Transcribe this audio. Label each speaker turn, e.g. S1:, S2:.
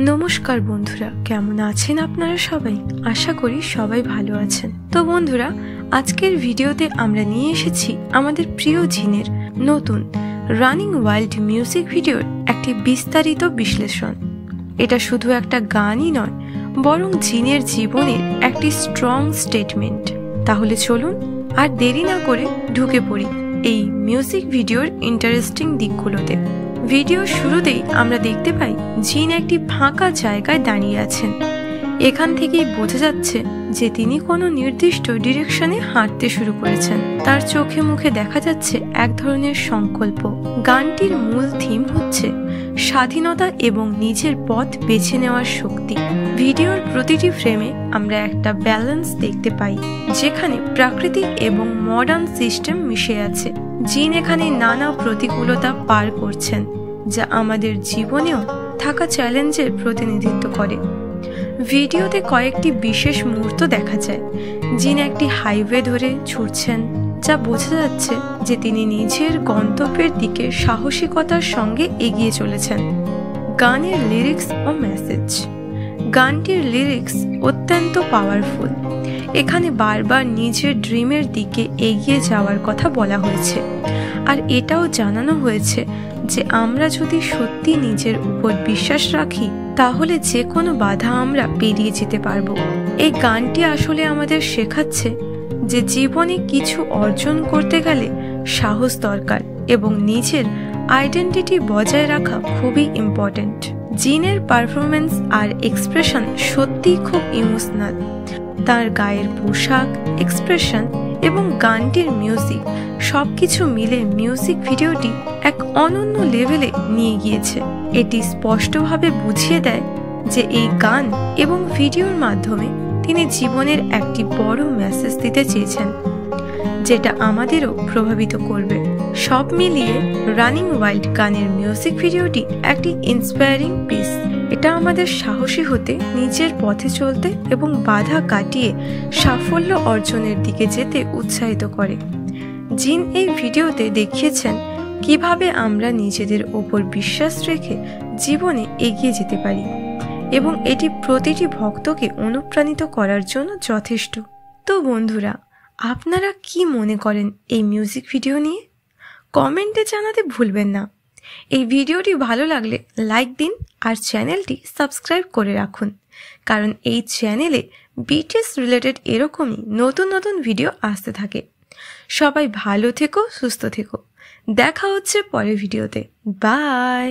S1: নমস্কার বন্ধুরা, কেমন আছেন আপনারা সবাই? আশা করি সবাই ভালো আছেন। তো বন্ধুরা, আজকের ভিডিওতে আমরা নিয়ে এসেছি আমাদের প্রিয় জিনের নতুন রানিং ওয়াইল্ড মিউজিক ভিডিওর একটি বিস্তারিত বিশ্লেষণ। এটা শুধু একটা গানই নয়, বরং জিনের জীবনের একটি স্ট্রং স্টেটমেন্ট। তাহলে চলুন আর দেরি না করে ঢুকে পড়ি এই মিউজিক ভিডিওর ইন্টারেস্টিং দিকগুলোতে। ভিডিও শুরুতেই আমরা দেখতে পাই জিন একটি ফাঁকা জায়গায় দাঁড়িয়ে আছেন। এখান থেকেই বোঝা যাচ্ছে যে তিনি কোনো নির্দিষ্ট ডিরেকশনে হাঁটতে শুরু করেছেন। তার চোখে মুখে দেখা যাচ্ছে এক ধরনের সংকল্প। গানটির মূল থিম হচ্ছে স্বাধীনতা এবং নিজের পথ বেছে নেওয়ার শক্তি। ভিডিওর প্রতিটি ফ্রেমে আমরা একটা ব্যালেন্স দেখতে পাই, যেখানে প্রাকৃতিক এবং মডার্ন সিস্টেম মিশে আছে। জিন এখানে নানা প্রতিকূলতা পার করছেন, যা আমাদের জীবনেও থাকা চ্যালেঞ্জের প্রতিনিধিত্ব করে। ভিডিওতে কয়েকটি বিশেষ মুহূর্ত দেখা যায়। জিন একটি হাইওয়ে ধরে ছুটছেন, যা বোঝা যাচ্ছে যে তিনি নিজের গন্তব্যের দিকে সাহসিকতার সঙ্গে এগিয়ে চলেছেন। গানের লিরিক্স ও মেসেজ। গানটির লিরিক্স অত্যন্ত পাওয়ারফুল। এখানে বারবার নিজের ড্রিমের দিকে এগিয়ে যাওয়ার কথা বলা হয়েছে, আর এটাও জানানো হয়েছে যে আমরা যদি সত্যি নিজের উপর বিশ্বাস রাখি, তাহলে যে কোনো বাধা আমরা পেরিয়ে যেতে পারবো। এই গানটি আসলে আমাদের শেখাচ্ছে যে জীবনে কিছু অর্জন করতে গেলে সাহস দরকার এবং নিজের আইডেন্টিটি বজায় রাখা খুবই ইম্পর্টেন্ট। জিনের পারফরমেন্স আর এক্সপ্রেশন সত্যিই খুব ইমোশনাল। তার গায়ের পোশাক, এক্সপ্রেশন এবং গানটির মিউজিক সবকিছু মিলে মিউজিক ভিডিওটি এক অনন্য লেভেলে নিয়ে গিয়েছে। এটি স্পষ্টভাবে বুঝিয়ে দেয় যে এই গান এবং ভিডিওর মাধ্যমে তিনি জীবনের একটি বড় মেসেজ দিতে চেয়েছেন, যেটা আমাদেরও প্রভাবিত করবে। সব মিলিয়ে রানিং ওয়াইল্ড গানের মিউজিক ভিডিওটি একটি ইন্সপায়ারিং পিস। এটা আমাদের সাহসী হতে, নিজের পথে চলতে এবং বাধা কাটিয়ে সাফল্য অর্জনের দিকে যেতে উৎসাহিত করে। জিন এই ভিডিওতে দেখিয়েছেন কিভাবে আমরা নিজেদের ওপর বিশ্বাস রেখে জীবনে এগিয়ে যেতে পারি, এবং এটি প্রতিটি ভক্তকে অনুপ্রাণিত করার জন্য যথেষ্ট। তো বন্ধুরা, আপনারা কি মনে করেন এই মিউজিক ভিডিও নিয়ে? কমেন্টে জানাতে ভুলবেন না। এই ভিডিওটি ভালো লাগলে লাইক দিন আর চ্যানেলটি সাবস্ক্রাইব করে রাখুন, কারণ এই চ্যানেলে বিটিএস রিলেটেড এরকমই নতুন নতুন ভিডিও আসতে থাকে। সবাই ভালো থেকো, সুস্থ থেকো। দেখা হচ্ছে পরের ভিডিওতে। বাই।